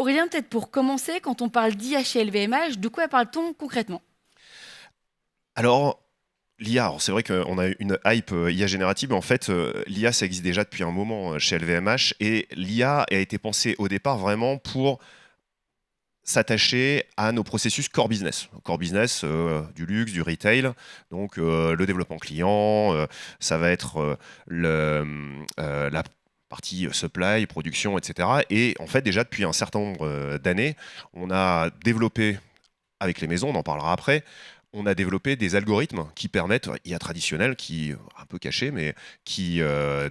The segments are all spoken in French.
Aurélien, peut-être pour commencer, quand on parle d'IA chez LVMH, de quoi parle-t-on concrètement? Alors, l'IA, c'est vrai qu'on a une hype IA générative, mais en fait, l'IA, ça existe déjà depuis un moment chez LVMH, et l'IA a été pensée au départ vraiment pour s'attacher à nos processus core business. Core business, du luxe, du retail, donc le développement client, ça va être la partie supply, production, etc. Et en fait, déjà depuis un certain nombre d'années, on a développé avec les maisons, on en parlera après, on a développé des algorithmes qui permettent, IA traditionnel, qui un peu caché, mais qui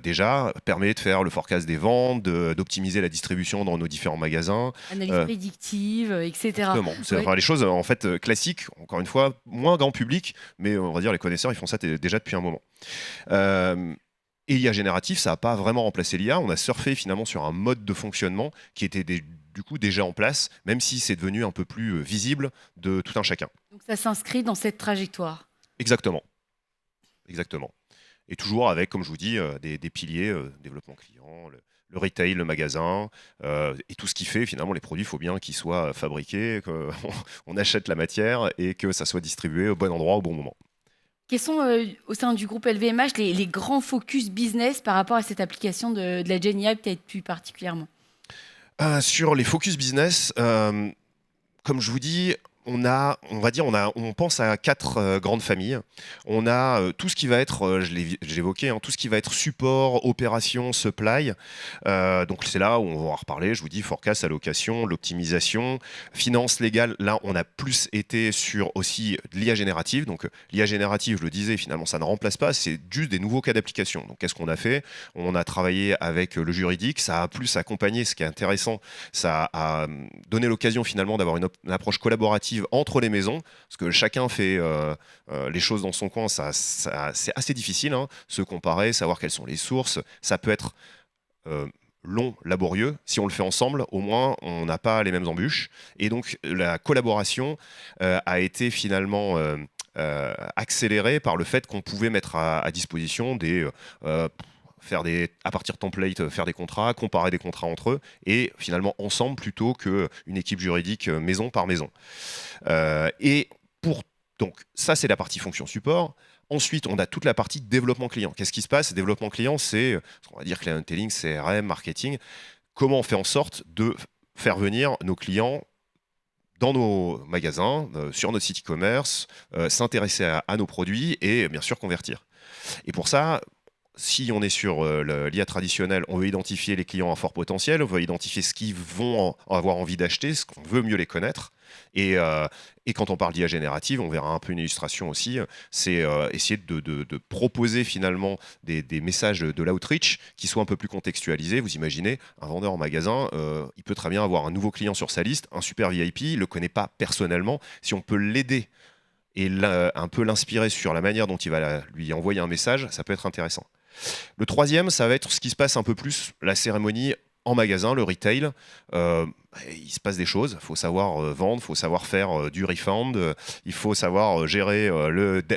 déjà permet de faire le forecast des ventes, d'optimiser la distribution dans nos différents magasins. Analyse Euh, prédictive, etc. Exactement. C'est Ouais. enfin, les choses en fait classiques, encore une fois, moins grand public, mais on va dire les connaisseurs, ils font ça déjà depuis un moment. Euh, et l'IA génératif, ça n'a pas vraiment remplacé l'IA. On a surfé finalement sur un mode de fonctionnement qui était du coup déjà en place, même si c'est devenu un peu plus visible de tout un chacun. Donc ça s'inscrit dans cette trajectoire. Exactement, exactement. Et toujours avec, comme je vous dis, des piliers, développement client, le retail, le magasin, et tout ce qui fait finalement les produits, il faut bien qu'ils soient fabriqués, qu'on on achète la matière et que ça soit distribué au bon endroit au bon moment. Quels sont, au sein du groupe LVMH, les grands focus business par rapport à cette application de la Gen AI, peut-être plus particulièrement? Sur les focus business, comme je vous dis, on va dire, on pense à quatre grandes familles. On a tout ce qui va être, je l'ai évoqué, hein, tout ce qui va être support, opération, supply. Donc c'est là où on va en reparler. Je vous dis forecast, allocation, l'optimisation, finance légale. Là, on a plus été sur aussi de l'IA générative. Donc l'IA générative, je le disais, finalement, ça ne remplace pas. C'est juste des nouveaux cas d'application. Donc qu'est-ce qu'on a fait? On a travaillé avec le juridique. Ça a plus accompagné. Ce qui est intéressant, ça a donné l'occasion finalement d'avoir une approche collaborative entre les maisons, parce que chacun fait les choses dans son coin, c'est assez difficile, hein, se comparer, savoir quelles sont les sources, ça peut être euh, long, laborieux. Si on le fait ensemble, au moins, on n'a pas les mêmes embûches. Et donc, la collaboration a été finalement accélérée par le fait qu'on pouvait mettre à disposition faire à partir de templates, faire des contrats, comparer des contrats entre eux, et finalement ensemble plutôt qu'une équipe juridique maison par maison. Et pour donc ça c'est la partie fonction support. Ensuite, on a toute la partie développement client. Qu'est-ce qui se passe? Développement client, c'est on va dire clienteling, CRM, marketing. Comment on fait en sorte de faire venir nos clients dans nos magasins, sur notre site e-commerce, s'intéresser à nos produits et bien sûr convertir. Et pour ça, si on est sur l'IA traditionnelle, on veut identifier les clients à fort potentiel, on veut identifier ce qu'ils vont avoir envie d'acheter, ce qu'on veut mieux les connaître. Et quand on parle d'IA générative, on verra un peu une illustration aussi, c'est essayer de proposer finalement des messages de l'outreach qui soient un peu plus contextualisés. Vous imaginez, un vendeur en magasin, il peut très bien avoir un nouveau client sur sa liste, un super VIP, il ne le connaît pas personnellement. Si on peut l'aider et un peu l'inspirer sur la manière dont il va lui envoyer un message, ça peut être intéressant. Le troisième, ça va être ce qui se passe un peu plus, la cérémonie en magasin, le retail. Euh, il se passe des choses, il faut savoir vendre, il faut savoir faire du refund, il faut savoir gérer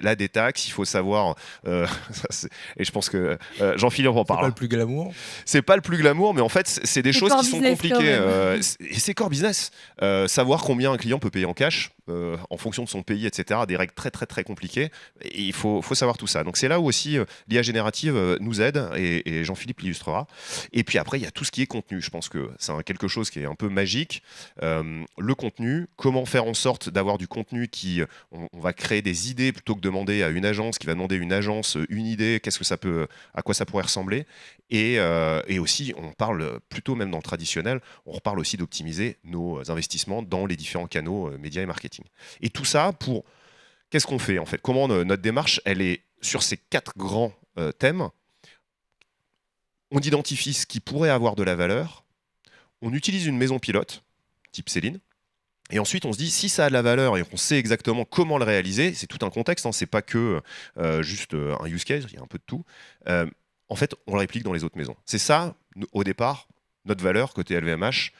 la détaxe, il faut savoir... et je pense que Jean-Philippe en C'est pas parle. le plus glamour. C'est pas le plus glamour, mais en fait, c'est des C'est choses core qui sont business quand compliquées. même. Et c'est core business. Savoir combien un client peut payer en cash, en fonction de son pays, etc. Des règles très, très, très compliquées. Et il faut savoir tout ça. Donc, c'est là où aussi l'IA générative nous aide, et Jean-Philippe l'illustrera. Et puis après, il y a tout ce qui est contenu. Je pense que c'est quelque chose qui est un peu magique. Le contenu, comment faire en sorte d'avoir du contenu qui. On va créer des idées plutôt que demander à une agence qui va demander à une agence une idée, qu'est-ce que ça peut, à quoi ça pourrait ressembler. Et aussi, on parle plutôt même dans le traditionnel, on reparle aussi d'optimiser nos investissements dans les différents canaux médias et marketing. Et tout ça pour, qu'est-ce qu'on fait en fait? Comment notre démarche, elle est sur ces quatre grands thèmes. On identifie ce qui pourrait avoir de la valeur, on utilise une maison pilote, type Céline, et ensuite, on se dit, si ça a de la valeur et qu'on sait exactement comment le réaliser, c'est tout un contexte, hein, c'est pas que juste un use case, il y a un peu de tout. euh, En fait, on le réplique dans les autres maisons. C'est ça, au départ, notre valeur côté LVMH,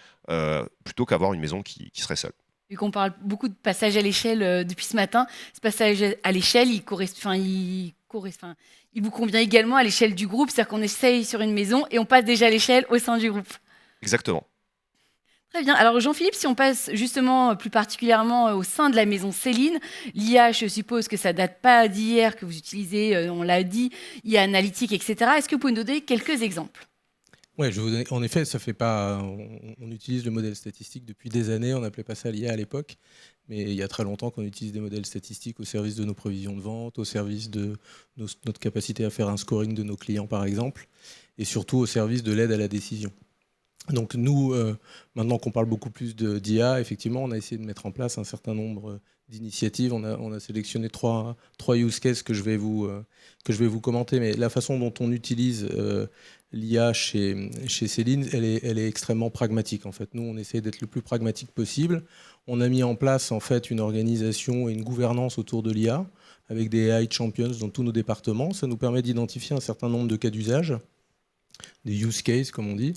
plutôt qu'avoir une maison qui serait seule. Vu qu'on parle beaucoup de passage à l'échelle depuis ce matin, ce passage à l'échelle, il vous convient également à l'échelle du groupe, c'est-à-dire qu'on essaye sur une maison et on passe déjà à l'échelle au sein du groupe. Exactement. Très bien. Alors Jean-Philippe, si on passe justement plus particulièrement au sein de la maison Céline, l'IA, je suppose que ça date pas d'hier que vous utilisez, on l'a dit, IA analytique, etc. Est-ce que vous pouvez nous donner quelques exemples? Ouais, en effet, ça fait pas. On utilise le modèle statistique depuis des années. On n'appelait pas ça l'IA à l'époque, mais il y a très longtemps qu'on utilise des modèles statistiques au service de nos prévisions de vente, au service de notre capacité à faire un scoring de nos clients, par exemple, et surtout au service de l'aide à la décision. Donc nous, maintenant qu'on parle beaucoup plus d'IA, effectivement, on a essayé de mettre en place un certain nombre d'initiatives. On a sélectionné trois use cases que je vais vous commenter. Mais la façon dont on utilise l'IA chez Céline, elle est extrêmement pragmatique. En fait, nous, on essaie d'être le plus pragmatique possible. On a mis en place en fait une organisation et une gouvernance autour de l'IA avec des AI champions dans tous nos départements. Ça nous permet d'identifier un certain nombre de cas d'usage, des use cases, comme on dit.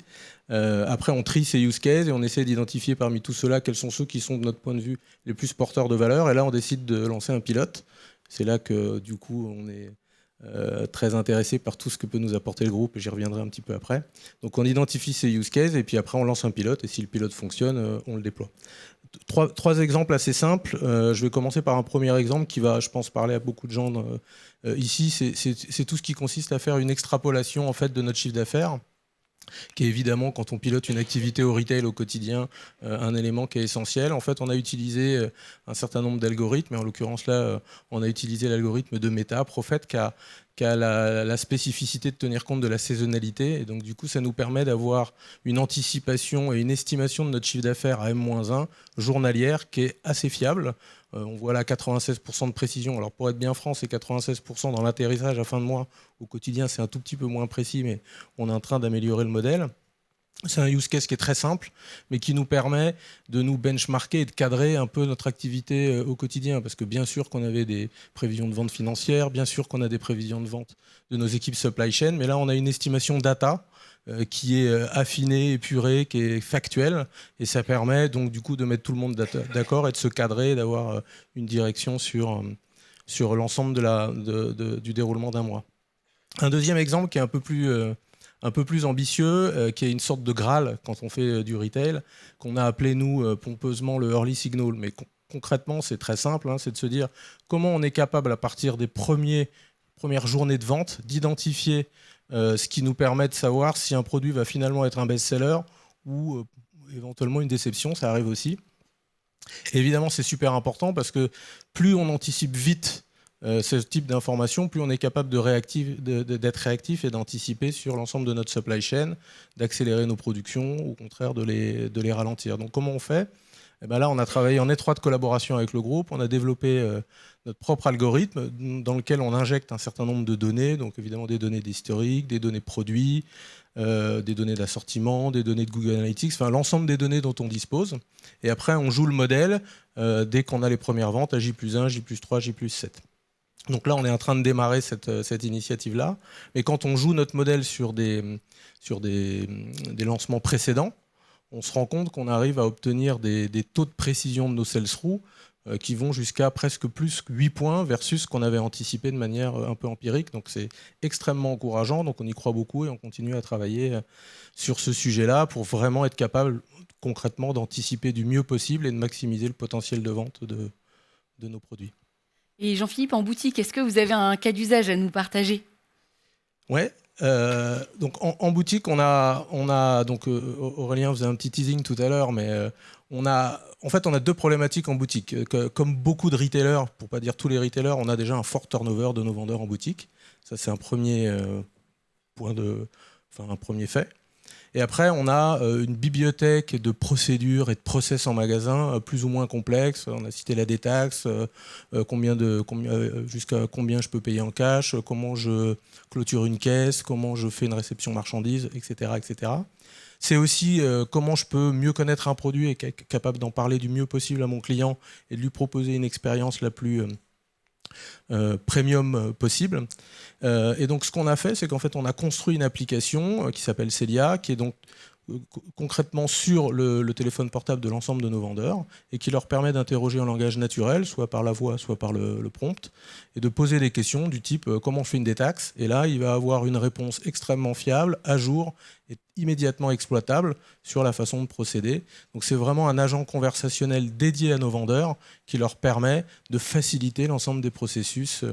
Après, on trie ces use cases et on essaie d'identifier parmi tous ceux-là quels sont ceux qui sont, de notre point de vue, les plus porteurs de valeur. Et là, on décide de lancer un pilote. C'est là que, du coup, on est très intéressé par tout ce que peut nous apporter le groupe, et j'y reviendrai un petit peu après. Donc, on identifie ces use cases et puis après, on lance un pilote. Et si le pilote fonctionne, on le déploie. Trois exemples assez simples. Je vais commencer par un premier exemple qui va, je pense, parler à beaucoup de gens ici. C'est tout ce qui consiste à faire une extrapolation en fait, de notre chiffre d'affaires, qui est évidemment, quand on pilote une activité au retail au quotidien, un élément qui est essentiel. En fait, on a utilisé un certain nombre d'algorithmes, et en l'occurrence là, on a utilisé l'algorithme de Meta, Prophet, qui a la spécificité de tenir compte de la saisonnalité. Et donc, du coup, ça nous permet d'avoir une anticipation et une estimation de notre chiffre d'affaires à M-1 journalière qui est assez fiable. On voit là 96% de précision. Alors, pour être bien franc, c'est 96% dans l'atterrissage à fin de mois. Au quotidien, c'est un tout petit peu moins précis, mais on est en train d'améliorer le modèle. C'est un use case qui est très simple, mais qui nous permet de nous benchmarker et de cadrer un peu notre activité au quotidien. Parce que bien sûr qu'on avait des prévisions de vente financières, bien sûr qu'on a des prévisions de vente de nos équipes supply chain, mais là on a une estimation data qui est affinée, épurée, qui est factuelle, et ça permet donc du coup de mettre tout le monde d'accord et de se cadrer, d'avoir une direction sur l'ensemble du déroulement d'un mois. Un deuxième exemple qui est un peu plus ambitieux, qui est une sorte de Graal quand on fait du retail, qu'on a appelé, nous, pompeusement le early signal. Mais concrètement, c'est très simple, c'est de se dire comment on est capable, à partir des premières journées de vente, d'identifier ce qui nous permet de savoir si un produit va finalement être un best-seller ou éventuellement une déception, ça arrive aussi. Et évidemment, c'est super important parce que plus on anticipe vite ce type d'information, plus on est capable d'être réactif et d'anticiper sur l'ensemble de notre supply chain, d'accélérer nos productions, ou au contraire de les ralentir. Donc comment on fait ? Eh ben là, on a travaillé en étroite collaboration avec le groupe, on a développé notre propre algorithme dans lequel on injecte un certain nombre de données, donc évidemment des données d'historique, des données produits, des données d'assortiment, des données de Google Analytics, enfin l'ensemble des données dont on dispose. Et après, on joue le modèle dès qu'on a les premières ventes à J+1, J+3, J+7. Donc là, on est en train de démarrer cette initiative-là. Mais quand on joue notre modèle sur des lancements précédents, on se rend compte qu'on arrive à obtenir des taux de précision de nos sell-through qui vont jusqu'à presque plus 8 points versus ce qu'on avait anticipé de manière un peu empirique. Donc c'est extrêmement encourageant, donc on y croit beaucoup et on continue à travailler sur ce sujet-là pour vraiment être capable concrètement d'anticiper du mieux possible et de maximiser le potentiel de vente de nos produits. Et Jean-Philippe, en boutique, est-ce que vous avez un cas d'usage à nous partager ? Ouais. Donc en boutique, on a donc Aurélien faisait un petit teasing tout à l'heure, mais on a deux problématiques en boutique. Comme beaucoup de retailers, pour pas dire tous les retailers, on a déjà un fort turnover de nos vendeurs en boutique. Ça, c'est un premier un premier fait. Et après, on a une bibliothèque de procédures et de process en magasin plus ou moins complexes. On a cité la détaxe, jusqu'à combien je peux payer en cash, comment je clôture une caisse, comment je fais une réception marchandise, etc. etc. C'est aussi comment je peux mieux connaître un produit et être capable d'en parler du mieux possible à mon client et de lui proposer une expérience la plus premium possible. Et donc ce qu'on a fait, c'est qu'en fait on a construit une application qui s'appelle Celia, qui est donc concrètement sur le téléphone portable de l'ensemble de nos vendeurs et qui leur permet d'interroger en langage naturel, soit par la voix, soit par le prompt, et de poser des questions du type comment on fait une détaxe. Et là, il va avoir une réponse extrêmement fiable, à jour et immédiatement exploitable sur la façon de procéder. Donc c'est vraiment un agent conversationnel dédié à nos vendeurs qui leur permet de faciliter l'ensemble des processus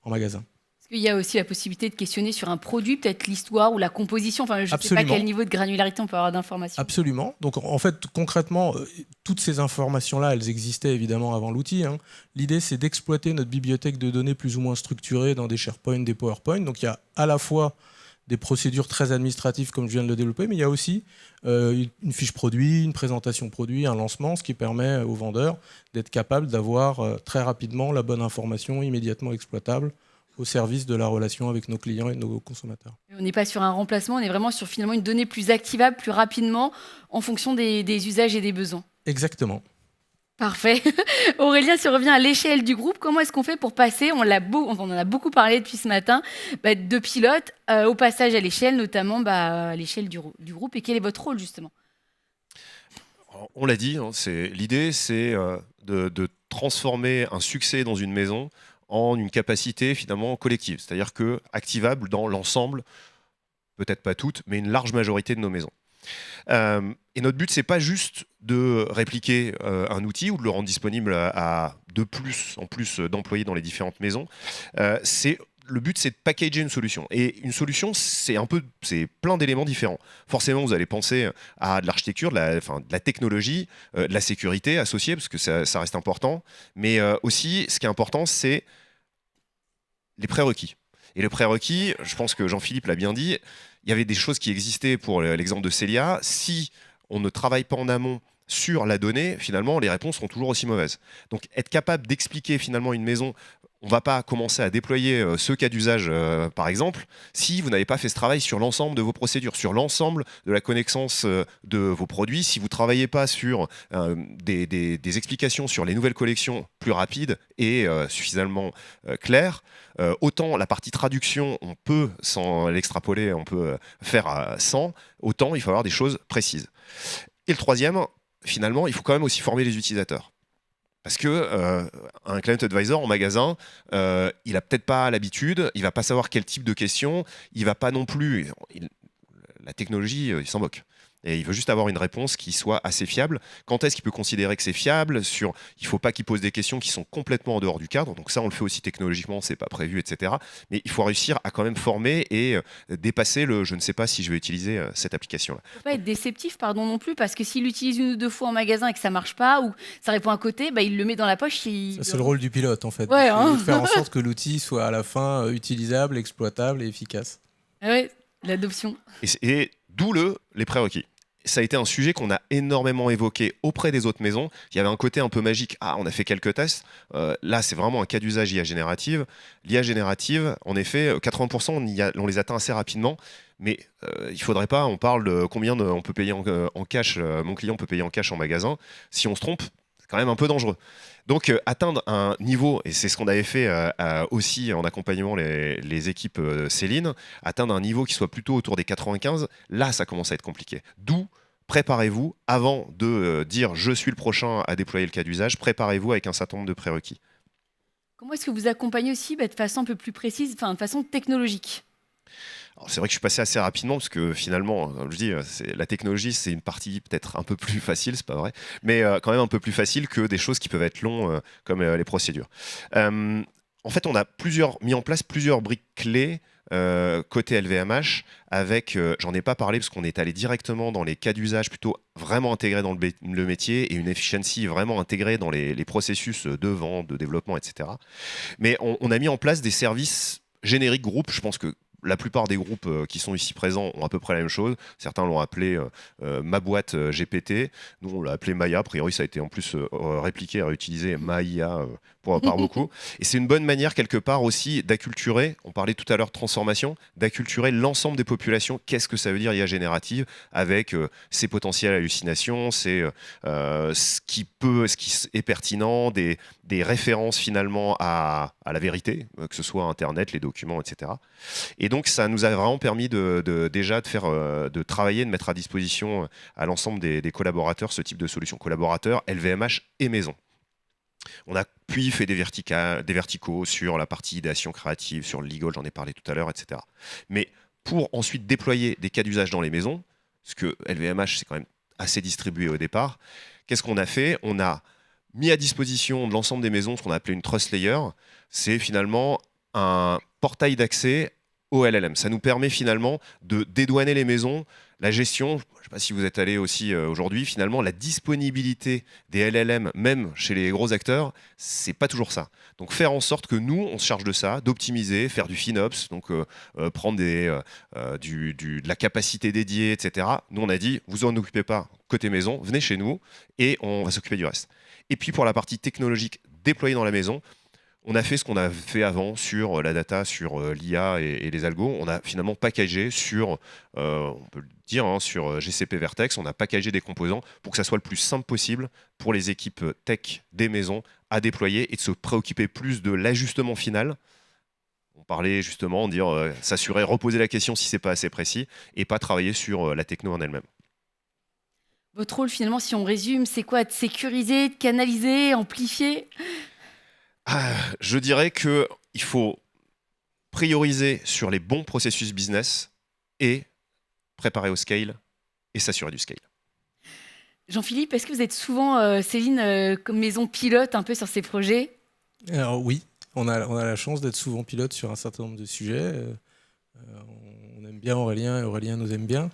en magasin. Est-ce qu'il y a aussi la possibilité de questionner sur un produit, peut-être l'histoire ou la composition? Enfin, je ne sais pas Absolument. quel niveau de granularité on peut avoir d'informations. Absolument. Donc en fait, concrètement, toutes ces informations-là, elles existaient évidemment avant l'outil. L'idée, c'est d'exploiter notre bibliothèque de données plus ou moins structurée dans des SharePoint, des PowerPoint. Donc il y a à la fois des procédures très administratives comme je viens de le développer, mais il y a aussi une fiche produit, une présentation produit, un lancement, ce qui permet aux vendeurs d'être capables d'avoir très rapidement la bonne information immédiatement exploitable au service de la relation avec nos clients et nos consommateurs. On n'est pas sur un remplacement, on est vraiment sur finalement une donnée plus activable, plus rapidement, en fonction des usages et des besoins. Exactement. Parfait. Aurélien, si on revient à l'échelle du groupe, comment est-ce qu'on fait pour passer, on en a beaucoup parlé depuis ce matin, de pilote au passage à l'échelle, notamment à l'échelle du groupe, et quel est votre rôle justement? On l'a dit, l'idée c'est de transformer un succès dans une maison en une capacité finalement collective, c'est-à-dire que activable dans l'ensemble, peut-être pas toutes, mais une large majorité de nos maisons. Et notre but, c'est pas juste de répliquer un outil ou de le rendre disponible en plus d'employés dans les différentes maisons. Le but, c'est de packager une solution. Et une solution, c'est plein d'éléments différents. Forcément, vous allez penser à de l'architecture, de la technologie, de la sécurité associée, parce que ça reste important. Mais aussi, ce qui est important, c'est les prérequis. Et le prérequis, je pense que Jean-Philippe l'a bien dit, il y avait des choses qui existaient pour l'exemple de Célia. Si on ne travaille pas en amont sur la donnée, finalement, les réponses seront toujours aussi mauvaises. Donc, être capable d'expliquer finalement une maison, on ne va pas commencer à déployer ce cas d'usage, par exemple, si vous n'avez pas fait ce travail sur l'ensemble de vos procédures, sur l'ensemble de la connaissance de vos produits, si vous ne travaillez pas sur des explications sur les nouvelles collections plus rapides et suffisamment claires. Autant la partie traduction, on peut, sans l'extrapoler, on peut faire sans, autant il faut avoir des choses précises. Et le troisième, finalement, il faut quand même aussi former les utilisateurs. Parce que un client advisor en magasin, il a peut-être pas l'habitude, il va pas savoir quel type de questions, il va pas non plus... la technologie, il s'en moque. Et il veut juste avoir une réponse qui soit assez fiable. Quand est-ce qu'il peut considérer que c'est fiable? Il ne faut pas qu'il pose des questions qui sont complètement en dehors du cadre. Donc ça, on le fait aussi technologiquement, c'est pas prévu, etc. Mais il faut réussir à quand même former et dépasser le « je ne sais pas si je vais utiliser cette application-là ». Il ne faut pas être déceptif, pardon, non plus, parce que s'il l'utilise une ou deux fois en magasin et que ça ne marche pas, ou ça répond à côté, il le met dans la poche. Ça, c'est le rôle du pilote, en fait. Ouais, de faire en sorte que l'outil soit à la fin utilisable, exploitable et efficace. Oui, l'adoption. Et d'où les prérequis. Ça a été un sujet qu'on a énormément évoqué auprès des autres maisons. Il y avait un côté un peu magique. Ah, on a fait quelques tests. Là, c'est vraiment un cas d'usage IA générative. L'IA générative, en effet, 80%, on les atteint assez rapidement. Mais il ne faudrait pas, on parle de combien on peut payer en cash, mon client peut payer en cash en magasin. Si on se trompe, c'est quand même un peu dangereux. Donc atteindre un niveau, et c'est ce qu'on avait fait aussi en accompagnement les équipes Céline, atteindre un niveau qui soit plutôt autour des 95, là ça commence à être compliqué. D'où, préparez-vous, avant de dire je suis le prochain à déployer le cas d'usage, préparez-vous avec un certain nombre de prérequis. Comment est-ce que vous accompagnez aussi de façon un peu plus précise, de façon technologique? C'est vrai que je suis passé assez rapidement parce que finalement, comme je dis, la technologie, c'est une partie peut-être un peu plus facile, c'est pas vrai, mais quand même un peu plus facile que des choses qui peuvent être longues comme les procédures. En fait, on a mis en place plusieurs briques clés côté LVMH avec, j'en ai pas parlé parce qu'on est allé directement dans les cas d'usage plutôt vraiment intégrés dans le métier et une efficiency vraiment intégrée dans les processus de vente, de développement, etc. Mais on a mis en place des services génériques groupes. Je pense que la plupart des groupes qui sont ici présents ont à peu près la même chose. Certains l'ont appelé ma boîte GPT. Nous, on l'a appelé Maya. A priori, ça a été en plus répliqué et réutilisé Maya par beaucoup. Et c'est une bonne manière, quelque part aussi, d'acculturer, on parlait tout à l'heure de transformation, d'acculturer l'ensemble des populations. Qu'est-ce que ça veut dire IA générative avec ses potentielles hallucinations, ce qui est pertinent, des références finalement à la vérité, que ce soit Internet, les documents, etc. Et donc, ça nous a vraiment permis déjà de travailler, de mettre à disposition à l'ensemble des collaborateurs ce type de solution. Collaborateurs, LVMH et maison. On a puis fait des verticaux sur la partie idéation créative, sur le legal, j'en ai parlé tout à l'heure, etc. Mais pour ensuite déployer des cas d'usage dans les maisons, parce que LVMH, c'est quand même assez distribué au départ, qu'est-ce qu'on a fait? On a mis à disposition de l'ensemble des maisons ce qu'on a appelé une trust layer. C'est finalement un portail d'accès au LLM. Ça nous permet finalement de dédouaner les maisons, la gestion. Je ne sais pas si vous êtes allé aussi aujourd'hui, finalement, la disponibilité des LLM, même chez les gros acteurs, c'est pas toujours ça. Donc faire en sorte que nous, on se charge de ça, d'optimiser, faire du FinOps, donc prendre de la capacité dédiée, etc. Nous, on a dit, vous en occupez pas côté maison, venez chez nous et on va s'occuper du reste. Et puis pour la partie technologique déployée dans la maison, on a fait ce qu'on a fait avant sur la data, sur l'IA et les algos. On a finalement packagé sur, on peut le dire, sur GCP Vertex, on a packagé des composants pour que ça soit le plus simple possible pour les équipes tech des maisons à déployer et de se préoccuper plus de l'ajustement final. On parlait justement, s'assurer, reposer la question si c'est pas assez précis et pas travailler sur la techno en elle-même. Votre rôle, finalement, si on résume, c'est quoi? De sécuriser, de canaliser, amplifier? Je dirais qu'il faut prioriser sur les bons processus business et préparer au scale et s'assurer du scale. Jean-Philippe, est-ce que vous êtes souvent, Céline, comme maison pilote un peu sur ces projets? Alors oui, on a la chance d'être souvent pilote sur un certain nombre de sujets. On aime bien Aurélien et Aurélien nous aime bien.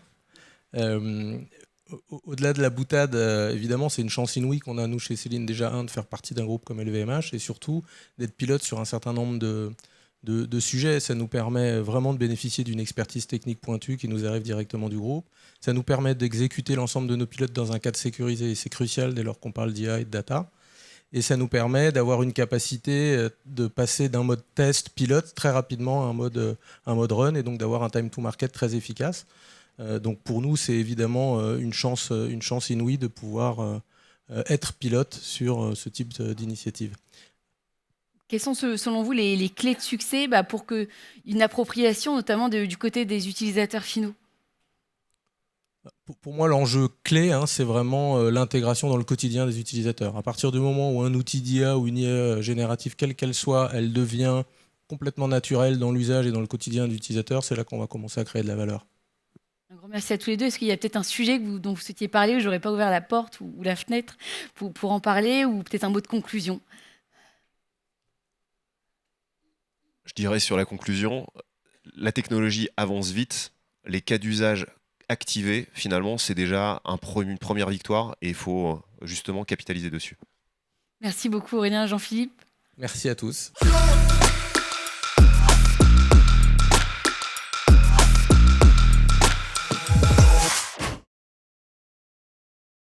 Au-delà de la boutade, évidemment, c'est une chance inouïe qu'on a, nous, chez Céline, déjà, de faire partie d'un groupe comme LVMH et surtout d'être pilote sur un certain nombre de sujets. Ça nous permet vraiment de bénéficier d'une expertise technique pointue qui nous arrive directement du groupe. Ça nous permet d'exécuter l'ensemble de nos pilotes dans un cadre sécurisé et c'est crucial dès lors qu'on parle d'IA et de data. Et ça nous permet d'avoir une capacité de passer d'un mode test pilote très rapidement à un mode run et donc d'avoir un time to market très efficace. Donc pour nous, c'est évidemment une chance inouïe de pouvoir être pilote sur ce type d'initiative. Quelles sont, selon vous, les clés de succès pour une appropriation, notamment du côté des utilisateurs finaux? Pour moi, l'enjeu clé, c'est vraiment l'intégration dans le quotidien des utilisateurs. À partir du moment où un outil d'IA ou une IA générative, quelle qu'elle soit, elle devient complètement naturelle dans l'usage et dans le quotidien de l'utilisateur, c'est là qu'on va commencer à créer de la valeur. Un grand merci à tous les deux. Est-ce qu'il y a peut-être un sujet dont vous souhaitiez parler, où je n'aurais pas ouvert la porte ou la fenêtre pour en parler, ou peut-être un mot de conclusion? Je dirais sur la conclusion, la technologie avance vite, les cas d'usage activés, finalement, c'est déjà une première victoire et il faut justement capitaliser dessus. Merci beaucoup Aurélien, Jean-Philippe. Merci à tous.